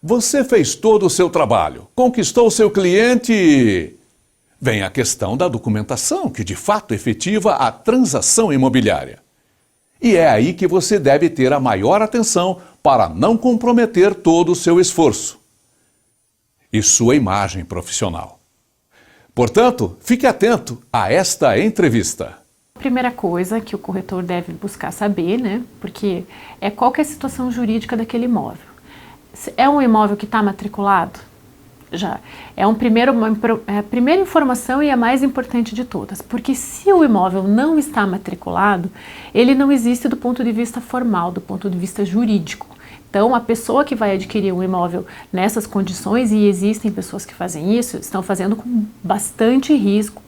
Você fez todo o seu trabalho, conquistou o seu cliente e... Vem a questão da documentação, que de fato efetiva a transação imobiliária. E é aí que você deve ter a maior atenção para não comprometer todo o seu esforço e sua imagem profissional. Portanto, fique atento a esta entrevista. A primeira coisa que o corretor deve buscar saber, né, porque é qual que é a situação jurídica daquele imóvel. É um imóvel que está matriculado? Já. É a primeira informação e a mais importante de todas, porque se o imóvel não está matriculado, ele não existe do ponto de vista formal, do ponto de vista jurídico. Então, a pessoa que vai adquirir um imóvel nessas condições, e existem pessoas que fazem isso, estão fazendo com bastante risco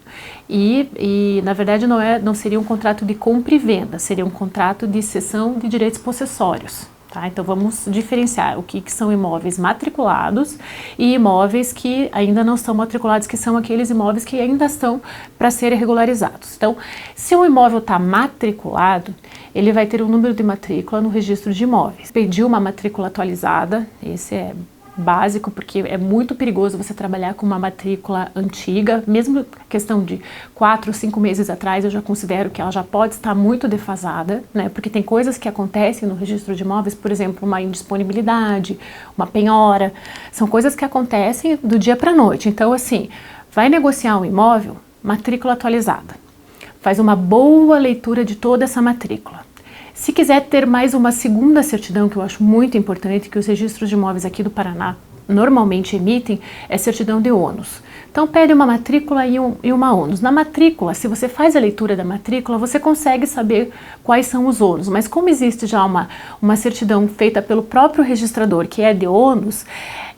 e na verdade, não seria um contrato de compra e venda, seria um contrato de cessão de direitos possessórios. Tá? Então vamos diferenciar o que são imóveis matriculados e imóveis que ainda não estão matriculados, que são aqueles imóveis que ainda estão para serem regularizados. Então, se o imóvel está matriculado, ele vai ter um número de matrícula no registro de imóveis. Pedir uma matrícula atualizada, esse é básico, porque é muito perigoso você trabalhar com uma matrícula antiga, mesmo questão de 4 ou 5 meses atrás, eu já considero que ela já pode estar muito defasada, né? Porque tem coisas que acontecem no registro de imóveis, por exemplo, uma indisponibilidade, uma penhora, são coisas que acontecem do dia para a noite. Então, assim, vai negociar um imóvel, matrícula atualizada. Faz uma boa leitura de toda essa matrícula. Se quiser ter mais uma segunda certidão, que eu acho muito importante, que os registros de imóveis aqui do Paraná normalmente emitem, é certidão de ônus. Então pede uma matrícula e uma ônus. Na matrícula, se você faz a leitura da matrícula, você consegue saber quais são os ônus, mas como existe já uma certidão feita pelo próprio registrador, que é de ônus,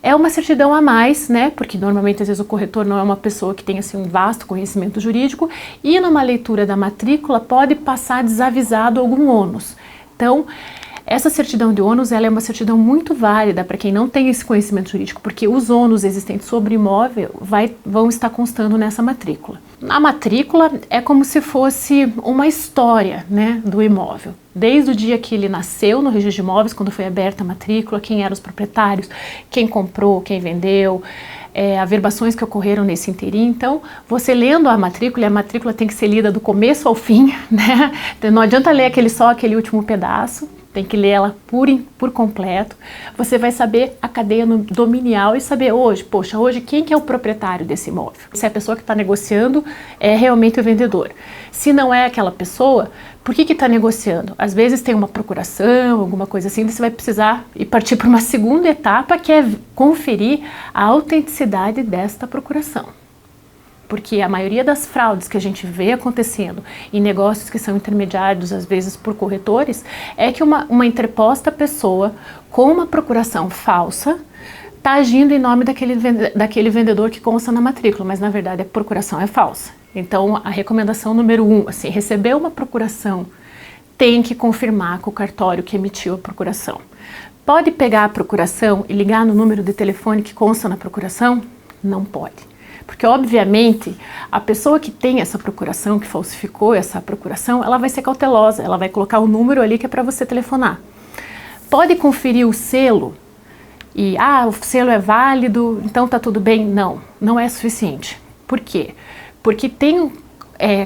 é uma certidão a mais, né? Porque normalmente às vezes o corretor não é uma pessoa que tem assim um vasto conhecimento jurídico e numa leitura da matrícula pode passar desavisado algum ônus. Então, essa certidão de ônus, ela é uma certidão muito válida para quem não tem esse conhecimento jurídico, porque os ônus existentes sobre imóvel vão estar constando nessa matrícula. A matrícula é como se fosse uma história, né, do imóvel. Desde o dia que ele nasceu no registro de imóveis, quando foi aberta a matrícula, quem eram os proprietários, quem comprou, quem vendeu, averbações que ocorreram nesse inteirinho. Então, você lendo a matrícula tem que ser lida do começo ao fim, né? Então, não adianta ler só aquele último pedaço. Tem que ler ela por completo. Você vai saber a cadeia dominial e saber hoje quem que é o proprietário desse imóvel. Se a pessoa que está negociando é realmente o vendedor. Se não é aquela pessoa, por que está negociando? Às vezes tem uma procuração, alguma coisa assim, você vai precisar ir partir para uma segunda etapa, que é conferir a autenticidade desta procuração. Porque a maioria das fraudes que a gente vê acontecendo em negócios que são intermediados, às vezes por corretores, é que uma interposta pessoa com uma procuração falsa está agindo em nome daquele vendedor que consta na matrícula, mas na verdade a procuração é falsa. Então a recomendação número 1, assim, receber uma procuração, tem que confirmar com o cartório que emitiu a procuração. Pode pegar a procuração e ligar no número de telefone que consta na procuração? Não pode. Porque, obviamente, a pessoa que tem essa procuração, que falsificou essa procuração, ela vai ser cautelosa, ela vai colocar o número ali que é para você telefonar. Pode conferir o selo e, o selo é válido, então tá tudo bem? Não, não é suficiente. Por quê? Porque tem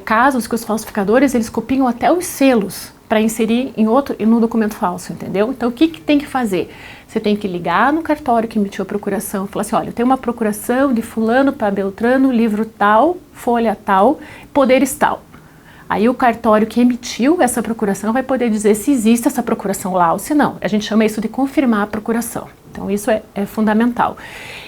casos que os falsificadores, eles copiam até os selos para inserir no documento falso, entendeu? Então, o que tem que fazer? Você tem que ligar no cartório que emitiu a procuração e falar assim, olha, eu tenho uma procuração de fulano para Beltrano, livro tal, folha tal, poderes tal. Aí o cartório que emitiu essa procuração vai poder dizer se existe essa procuração lá ou se não. A gente chama isso de confirmar a procuração. Então isso é fundamental.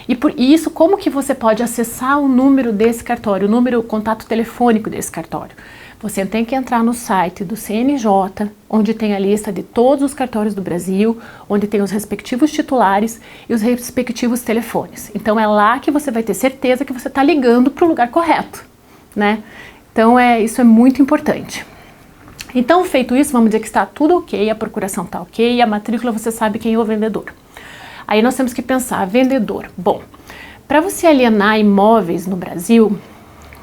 E por isso, como que você pode acessar o número desse cartório, o contato telefônico desse cartório? Você tem que entrar no site do CNJ, onde tem a lista de todos os cartórios do Brasil, onde tem os respectivos titulares e os respectivos telefones. Então é lá que você vai ter certeza que você está ligando para o lugar correto, né? Então isso é muito importante. Então, feito isso, vamos dizer que está tudo ok, a procuração está ok, a matrícula você sabe quem é o vendedor. Aí nós temos que pensar, vendedor. Bom, para você alienar imóveis no Brasil,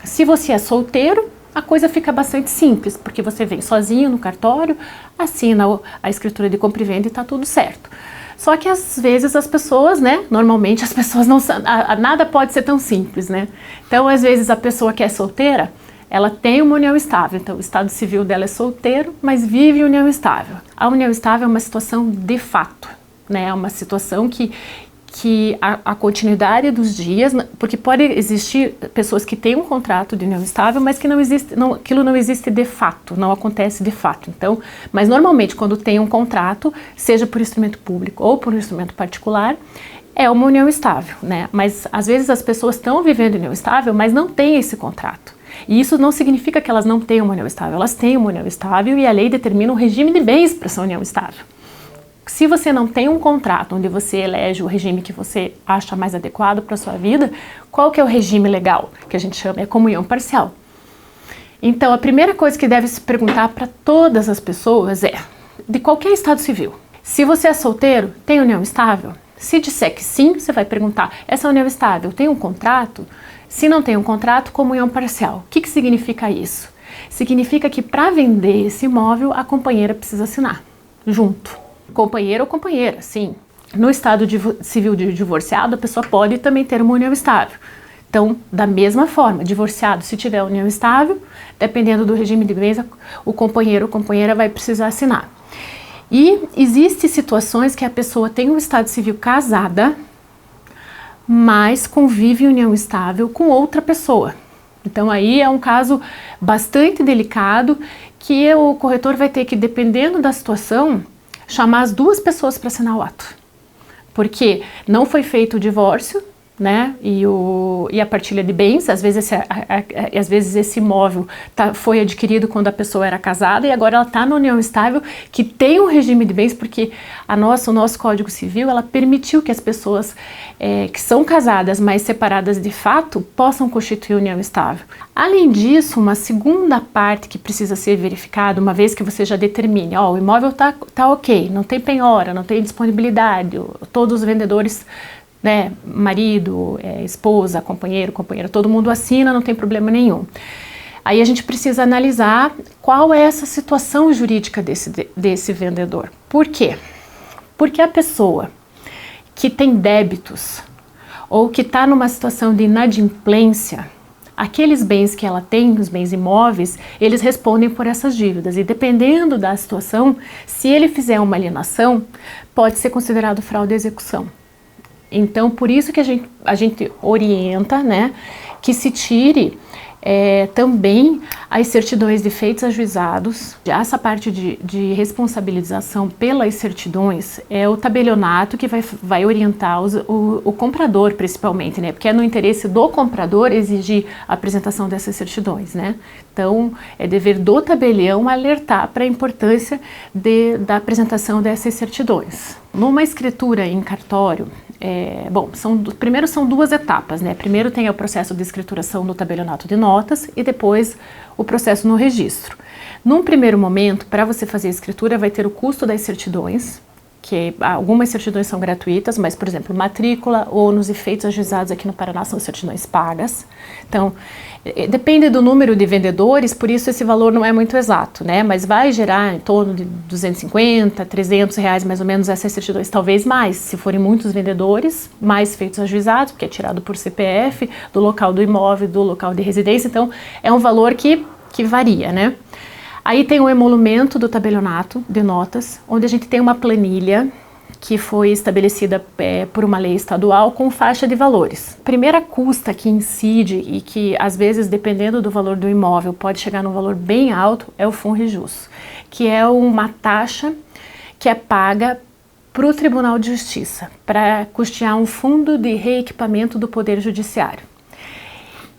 se você é solteiro, a coisa fica bastante simples, porque você vem sozinho no cartório, assina a escritura de compra e venda e está tudo certo. Só que às vezes as pessoas, né, normalmente as pessoas não nada pode ser tão simples, né? Então, às vezes a pessoa que é solteira, ela tem uma união estável, então o estado civil dela é solteiro, mas vive união estável. A união estável é uma situação de fato, né? É uma situação que a continuidade dos dias, porque pode existir pessoas que têm um contrato de união estável, mas que aquilo não existe de fato, não acontece de fato. Então, mas normalmente quando tem um contrato, seja por instrumento público ou por instrumento particular, é uma união estável, né? Mas às vezes as pessoas estão vivendo união estável, mas não têm esse contrato. E isso não significa que elas não tenham uma união estável, elas têm uma união estável e a lei determina um regime de bens para essa união estável. Se você não tem um contrato onde você elege o regime que você acha mais adequado para a sua vida, qual que é o regime legal? Que a gente chama é comunhão parcial. Então, a primeira coisa que deve se perguntar para todas as pessoas é, de qualquer estado civil, se você é solteiro, tem união estável? Se disser que sim, você vai perguntar, essa união estável tem um contrato? Se não tem um contrato, comunhão parcial. O que significa isso? Significa que para vender esse imóvel, a companheira precisa assinar, junto. Companheiro ou companheira, sim. No estado civil de divorciado, a pessoa pode também ter uma união estável. Então, da mesma forma, divorciado, se tiver união estável, dependendo do regime de bens, o companheiro ou companheira vai precisar assinar. E existem situações que a pessoa tem um estado civil casada, mas convive em união estável com outra pessoa. Então, aí é um caso bastante delicado que o corretor vai ter que, dependendo da situação, chamar as duas pessoas para assinar o ato, porque não foi feito o divórcio, né, e a partilha de bens, às vezes esse imóvel foi adquirido quando a pessoa era casada e agora ela está na união estável que tem um regime de bens, porque o nosso Código Civil, ela permitiu que as pessoas que são casadas, mas separadas de fato, possam constituir união estável. Além disso, uma segunda parte que precisa ser verificada, uma vez que você já determine, o imóvel tá ok, não tem penhora, não tem disponibilidade, todos os vendedores, né, marido, esposa, companheiro, companheira, todo mundo assina, não tem problema nenhum. Aí a gente precisa analisar qual é essa situação jurídica desse vendedor. Por quê? Porque a pessoa que tem débitos ou que está numa situação de inadimplência, aqueles bens que ela tem, os bens imóveis, eles respondem por essas dívidas. E dependendo da situação, se ele fizer uma alienação, pode ser considerado fraude à execução. Então, por isso que a gente orienta, né, que se tire também as certidões de feitos ajuizados. Essa parte de responsabilização pelas certidões é o tabelionato que vai orientar o comprador, principalmente, né, porque é no interesse do comprador exigir a apresentação dessas certidões, né. Então, é dever do tabelião alertar para a importância da apresentação dessas certidões. Numa escritura em cartório, primeiro são duas etapas, né? Primeiro tem o processo de escrituração no tabelionato de notas e depois o processo no registro. Num primeiro momento, para você fazer a escritura, vai ter o custo das certidões, que algumas certidões são gratuitas, mas, por exemplo, matrícula, ônus e feitos ajuizados aqui no Paraná são certidões pagas. Então, depende do número de vendedores, por isso esse valor não é muito exato, né? Mas vai gerar em torno de 250, 300 reais mais ou menos essas certidões, talvez mais, se forem muitos vendedores, mais feitos ajuizados, porque é tirado por CPF, do local do imóvel, do local de residência, então é um valor que varia, né? Aí tem o emolumento do tabelionato de notas, onde a gente tem uma planilha que foi estabelecida por uma lei estadual com faixa de valores. Primeira custa que incide e que, às vezes, dependendo do valor do imóvel, pode chegar num valor bem alto, é o FUNREJUS, que é uma taxa que é paga para o Tribunal de Justiça, para custear um fundo de reequipamento do Poder Judiciário.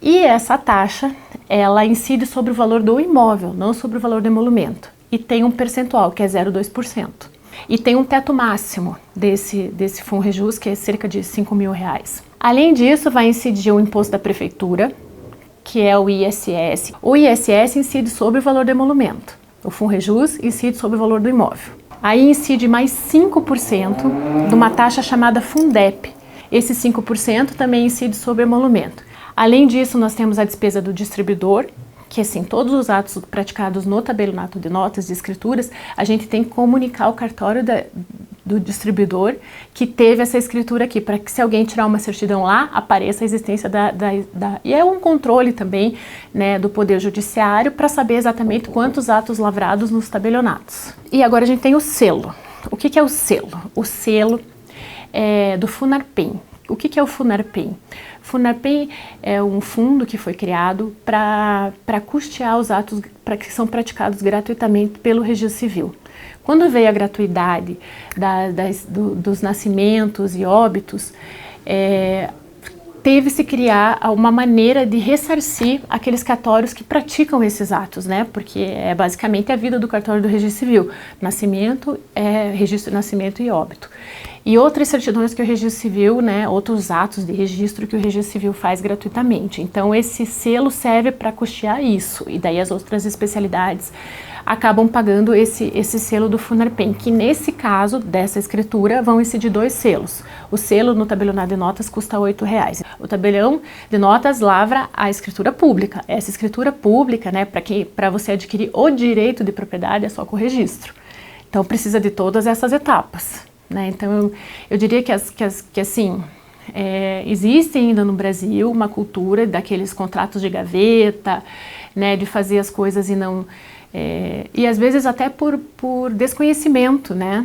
E essa taxa, ela incide sobre o valor do imóvel, não sobre o valor do emolumento. E tem um percentual, que é 0,2%. E tem um teto máximo desse FUNREJUS, que é cerca de R$5.000. Além disso, vai incidir o imposto da prefeitura, que é o ISS. O ISS incide sobre o valor do emolumento. O FUNREJUS incide sobre o valor do imóvel. Aí incide mais 5% de uma taxa chamada FUNDEP. Esse 5% também incide sobre o emolumento. Além disso, nós temos a despesa do distribuidor, que assim, todos os atos praticados no tabelionato de notas de escrituras, a gente tem que comunicar ao cartório do distribuidor que teve essa escritura aqui, para que se alguém tirar uma certidão lá, apareça a existência E é um controle também, né, do Poder Judiciário para saber exatamente quantos atos lavrados nos tabelionatos. E agora a gente tem o selo. O que é o selo? O selo é do FUNARPEM. O que é o FUNARPEM? FUNARPEM é um fundo que foi criado para custear os atos que são praticados gratuitamente pelo Registro Civil. Quando veio a gratuidade dos nascimentos e óbitos, teve-se criar uma maneira de ressarcir aqueles cartórios que praticam esses atos, né? Porque é basicamente a vida do cartório do Registro Civil. Nascimento, registro de nascimento e óbito. E outras certidões que o Registro Civil, né, outros atos de registro que o Registro Civil faz gratuitamente. Então, esse selo serve para custear isso. E daí as outras especialidades acabam pagando esse selo do FUNARPEM, que nesse caso, dessa escritura, vão incidir 2 selos. O selo no tabelionato de notas custa R$ 8,00. O tabelião de notas lavra a escritura pública. Essa escritura pública, né, para você adquirir o direito de propriedade, é só com o registro. Então, precisa de todas essas etapas. Né? Então, eu diria que assim, existe ainda no Brasil uma cultura daqueles contratos de gaveta, né, de fazer as coisas e não... e às vezes até por desconhecimento, né?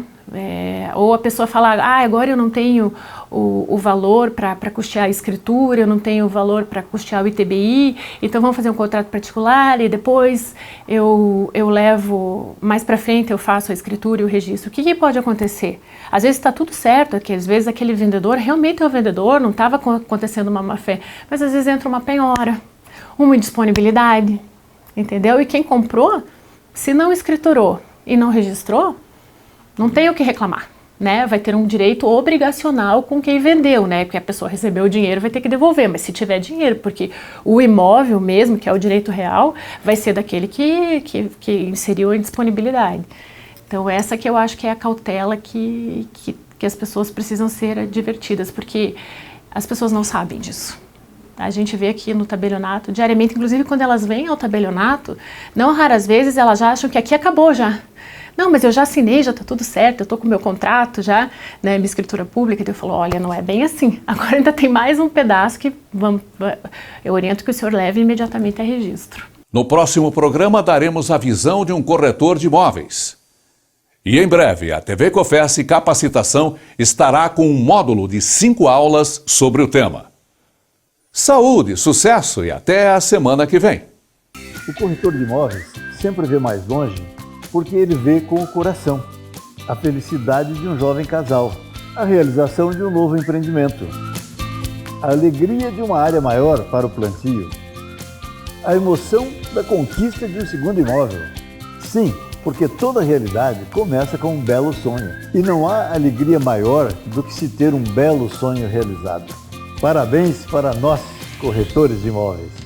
Ou a pessoa fala, agora eu não tenho o valor para custear a escritura, eu não tenho o valor para custear o ITBI, então vamos fazer um contrato particular e depois eu levo, mais para frente eu faço a escritura e o registro. O que pode acontecer? Às vezes está tudo certo, às vezes aquele vendedor realmente é o vendedor, não estava acontecendo uma má-fé, mas às vezes entra uma penhora, uma indisponibilidade, entendeu? E quem comprou, se não escriturou e não registrou, não tem o que reclamar, né? Vai ter um direito obrigacional com quem vendeu, né? Porque a pessoa recebeu o dinheiro, vai ter que devolver, mas se tiver dinheiro, porque o imóvel mesmo, que é o direito real, vai ser daquele que inseriu a indisponibilidade. Então essa que eu acho que é a cautela que as pessoas precisam ser advertidas, porque as pessoas não sabem disso. A gente vê aqui no tabelionato, diariamente, inclusive quando elas vêm ao tabelionato, não raras vezes elas já acham que aqui acabou já. Não, mas eu já assinei, já está tudo certo, eu estou com o meu contrato já, né, minha escritura pública. Então eu falo, olha, não é bem assim. Agora ainda tem mais um pedaço que eu oriento que o senhor leve imediatamente a registro. No próximo programa daremos a visão de um corretor de imóveis. E em breve, a TV Cofesse Capacitação estará com um módulo de 5 aulas sobre o tema. Saúde, sucesso e até a semana que vem. O corretor de imóveis sempre vê mais longe porque ele vê com o coração a felicidade de um jovem casal, a realização de um novo empreendimento, a alegria de uma área maior para o plantio, a emoção da conquista de um segundo imóvel. Sim, porque toda realidade começa com um belo sonho. E não há alegria maior do que se ter um belo sonho realizado. Parabéns para nós, corretores de imóveis.